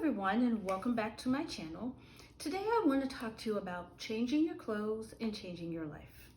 everyone, and welcome back to my channel. Today I want to talk to you about changing your clothes and changing your life.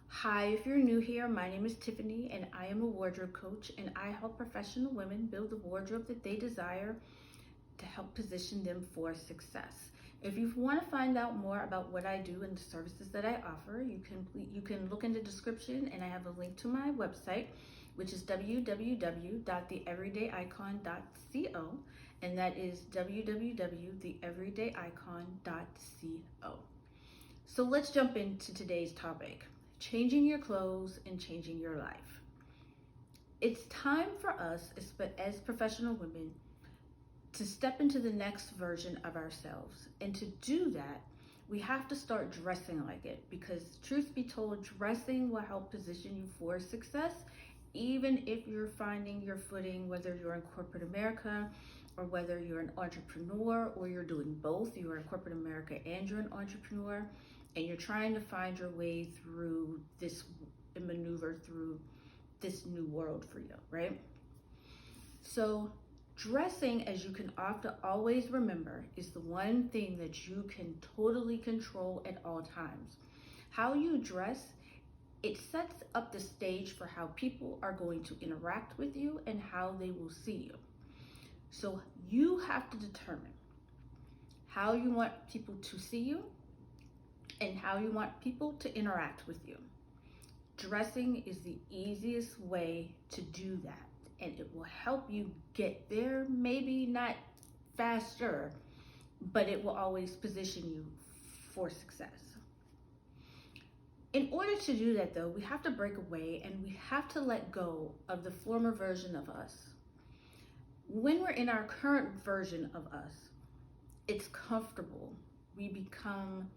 Hi, if you're new here, my name is Tiffany and I am a wardrobe coach, and I help professional women build the wardrobe that they desire to help position them for success. If you want to find out more about what I do and the services that I offer, you can look in the description, and I have a link to my website, which is www.theeverydayicon.co, and that is www.theeverydayicon.co. So let's jump into today's topic: changing your clothes and changing your life. It's time for us as professional women to step into the next version of ourselves. And to do that, we have to start dressing like it, because truth be told, dressing will help position you for success, even if you're finding your footing, whether you're in corporate America or whether you're an entrepreneur, or you're doing both. You're in corporate America and you're an entrepreneur, and you're trying to find your way through this and maneuver through this new world for you, right? So dressing, as you can often always remember, is the one thing that you can totally control at all times. How you dress, it sets up the stage for how people are going to interact with you and how they will see you. So you have to determine how you want people to see you and how you want people to interact with you. Dressing is the easiest way to do that, and it will help you get there. Maybe not faster, but it will always position you for success. In order to do that, though, we have to break away and we have to let go of the former version of us. When we're in our current version of us, it's comfortable. We become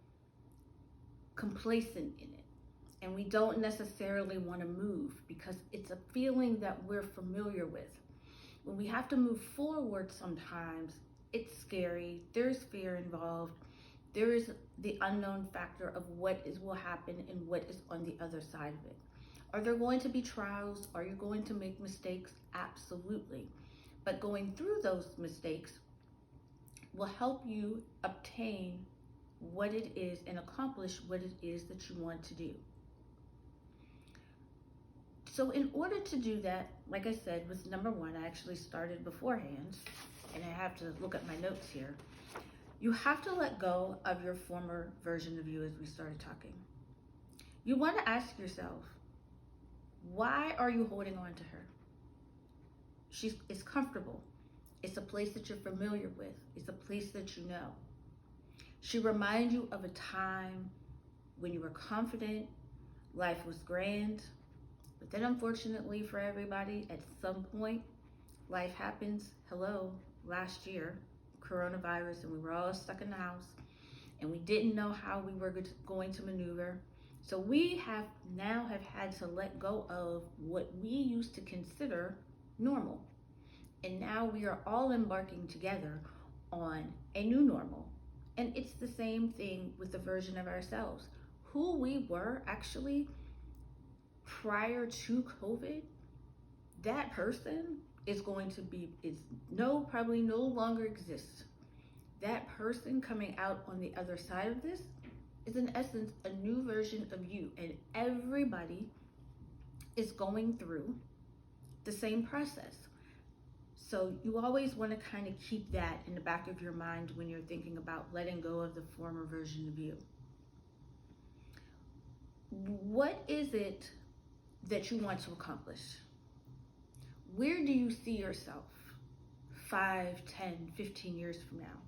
complacent in it, and we don't necessarily want to move because it's a feeling that we're familiar with. When we have to move forward, sometimes it's scary. There's fear involved. There is the unknown factor of what will happen and what is on the other side of it. Are there going to be trials? Are you going to make mistakes? Absolutely. But going through those mistakes will help you obtain what it is and accomplish what it is that you want to do. So in order to do that, like I said, with number one, I actually started beforehand, and I have to look at my notes here. You have to let go of your former version of you. As we started talking, you want to ask yourself, why are you holding on to her? It's comfortable. It's a place that you're familiar with. It's a place that you know. She reminds you of a time when you were confident, life was grand. But then, unfortunately for everybody, at some point, life happens. Hello, last year, coronavirus, and we were all stuck in the house, and we didn't know how we were going to maneuver. So we have had to let go of what we used to consider normal. And now we are all embarking together on a new normal. And it's the same thing with the version of ourselves. Who we were actually prior to COVID, that person probably no longer exists. That person coming out on the other side of this is in essence a new version of you, and everybody is going through the same process. So you always want to kind of keep that in the back of your mind when you're thinking about letting go of the former version of you. What is it that you want to accomplish? Where do you see yourself 5, 10, 15 years from now?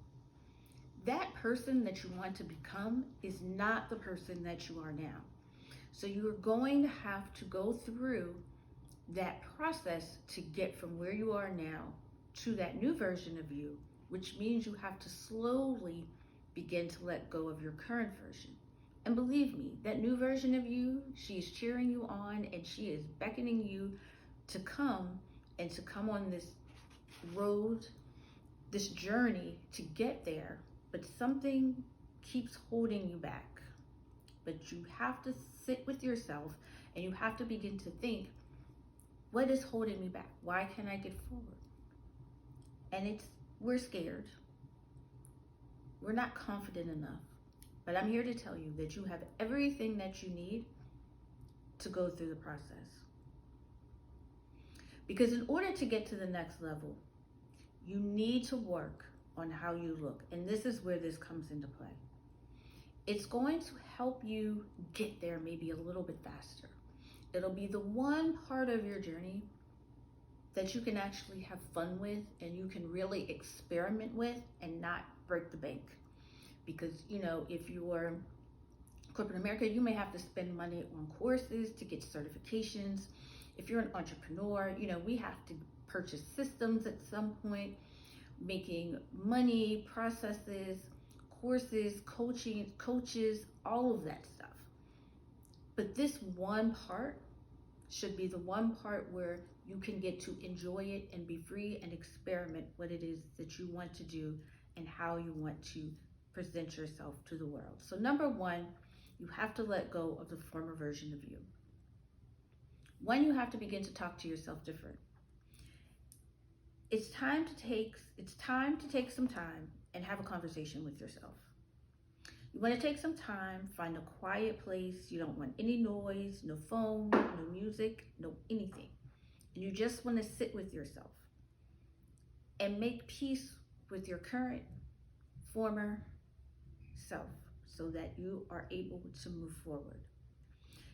That person that you want to become is not the person that you are now. So you're going to have to go through that process to get from where you are now to that new version of you, which means you have to slowly begin to let go of your current version. And believe me, that new version of you, she is cheering you on, and she is beckoning you to come on this road, this journey to get there. But something keeps holding you back. But you have to sit with yourself and you have to begin to think, what is holding me back? Why can't I get forward? And we're scared. we're not confident enough. But I'm here to tell you that you have everything that you need to go through the process. Because in order to get to the next level, you need to work on how you look. And this is where this comes into play. It's going to help you get there maybe a little bit faster. It'll be the one part of your journey that you can actually have fun with and you can really experiment with and not break the bank. Because, if you are corporate America, you may have to spend money on courses to get certifications. If you're an entrepreneur, we have to purchase systems at some point, making money, processes, courses, coaching, coaches, all of that stuff. But this one part should be the one part where you can get to enjoy it and be free and experiment what it is that you want to do and how you want to present yourself to the world. So number one, you have to let go of the former version of you. One, you have to begin to talk to yourself different. It's time to take some time and have a conversation with yourself. You want to take some time, find a quiet place. You don't want any noise, no phone, no music, no anything. And you just want to sit with yourself and make peace with your current, former self so that you are able to move forward.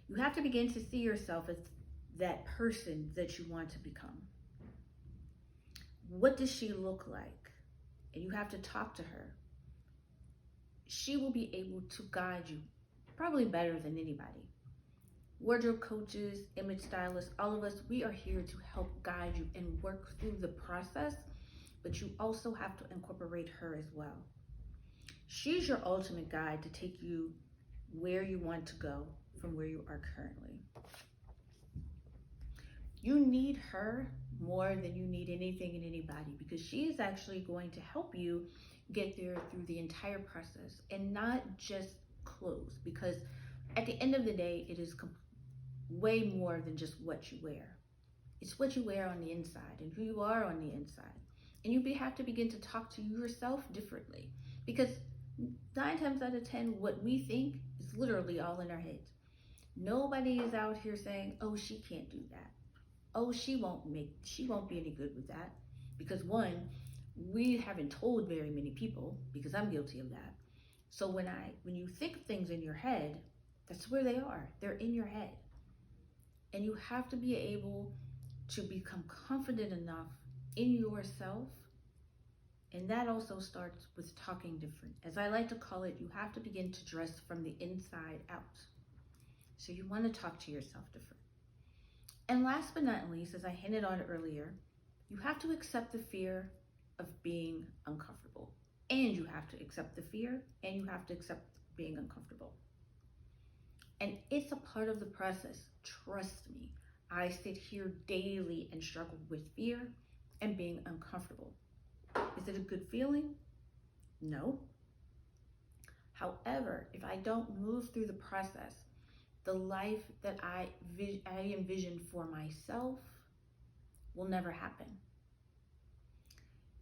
You have to begin to see yourself as that person that you want to become. What does she look like? And you have to talk to her. She will be able to guide you probably better than anybody. Wardrobe coaches, image stylists, all of us, we are here to help guide you and work through the process, but you also have to incorporate her as well. She's your ultimate guide to take you where you want to go from where you are currently. You need her more than you need anything and anybody, because she is actually going to help you get there through the entire process and not just clothes, because at the end of the day, it is way more than just what you wear. It's what you wear on the inside and who you are on the inside. And you have to begin to talk to yourself differently, because 9 times out of 10, what we think is literally all in our heads. Nobody is out here saying, oh, she can't do that. Oh, she won't be any good with that. Because one, we haven't told very many people, because I'm guilty of that. So when you think things in your head, that's where they are. They're in your head. And you have to be able to become confident enough in yourself. And that also starts with talking different. As I like to call it, you have to begin to dress from the inside out. So you want to talk to yourself different. And last but not least, as I hinted on earlier, you have to accept the fear of being uncomfortable. And you have to accept the fear, and you have to accept being uncomfortable. And it's a part of the process. Trust me. I sit here daily and struggle with fear and being uncomfortable. Is it a good feeling? No. However, if I don't move through the process, the life that I envision for myself will never happen.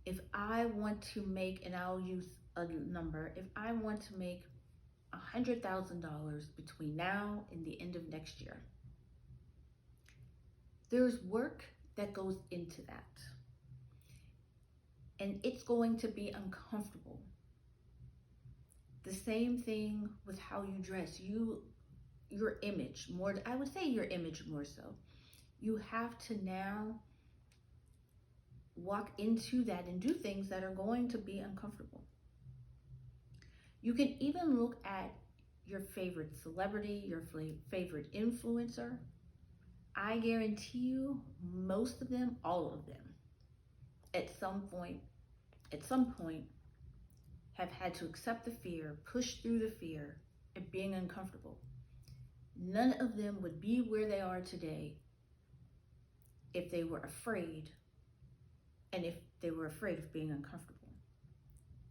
If I want to make, and I'll use a number, if I want to make $100,000 between now and the end of next year, there's work that goes into that. And it's going to be uncomfortable. The same thing with how you dress. Your image more, I would say your image more so. You have to now walk into that and do things that are going to be uncomfortable. You can even look at your favorite celebrity, your favorite influencer. I guarantee you, most of them, all of them, at some point, have had to accept the fear, push through the fear of being uncomfortable. None of them would be where they are today if they were afraid, and if they were afraid of being uncomfortable.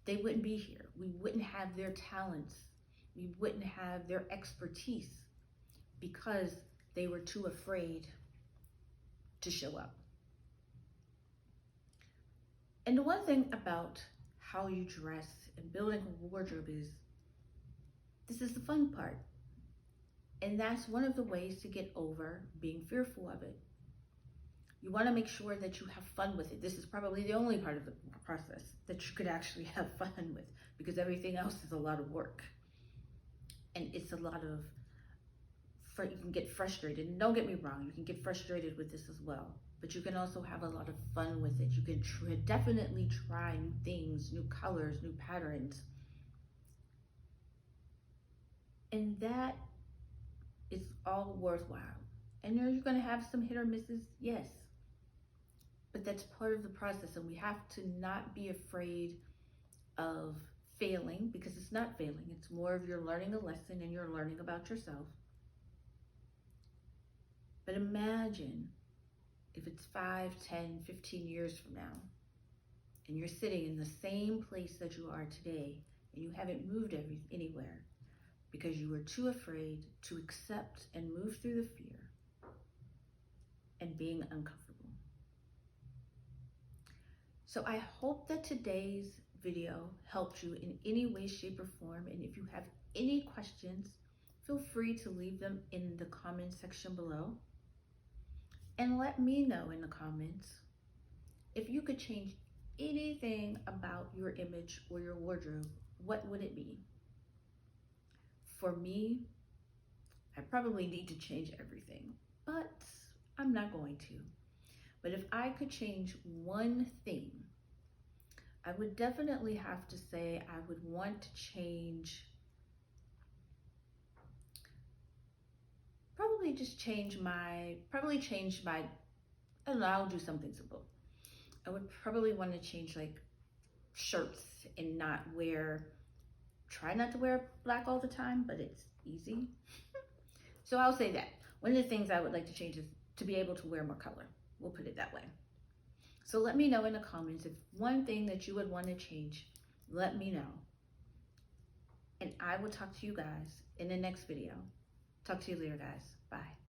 They wouldn't be here. We wouldn't have their talents. We wouldn't have their expertise because they were too afraid to show up. And the one thing about how you dress and building a wardrobe is, this is the fun part. And that's one of the ways to get over being fearful of it. You want to make sure that you have fun with it. This is probably the only part of the process that you could actually have fun with, because everything else is a lot of work. And it's a lot of, you can get frustrated. And don't get me wrong, you can get frustrated with this as well. But you can also have a lot of fun with it. You can definitely try new things, new colors, new patterns. And that is all worthwhile. And you're going to have some hit or misses, yes. But that's part of the process, and we have to not be afraid of failing, because it's not failing. It's more of you're learning a lesson and you're learning about yourself. But imagine if it's 5, 10, 15 years from now, and you're sitting in the same place that you are today, and you haven't moved anywhere because you were too afraid to accept and move through the fear and being uncomfortable. So I hope that today's video helped you in any way, shape, or form. And if you have any questions, feel free to leave them in the comment section below. And let me know in the comments if you could change anything about your image or your wardrobe, what would it be? For me, I probably need to change everything, but I'm not going to. But if I could change one thing, I would definitely have to say I would want to change, probably change my, I don't know, I'll do something simple. I would probably want to change like shirts and try not to wear black all the time, but it's easy. So I'll say that. One of the things I would like to change is to be able to wear more color. We'll put it that way. So let me know in the comments if one thing that you would want to change, let me know. And I will talk to you guys in the next video. Talk to you later, guys. Bye.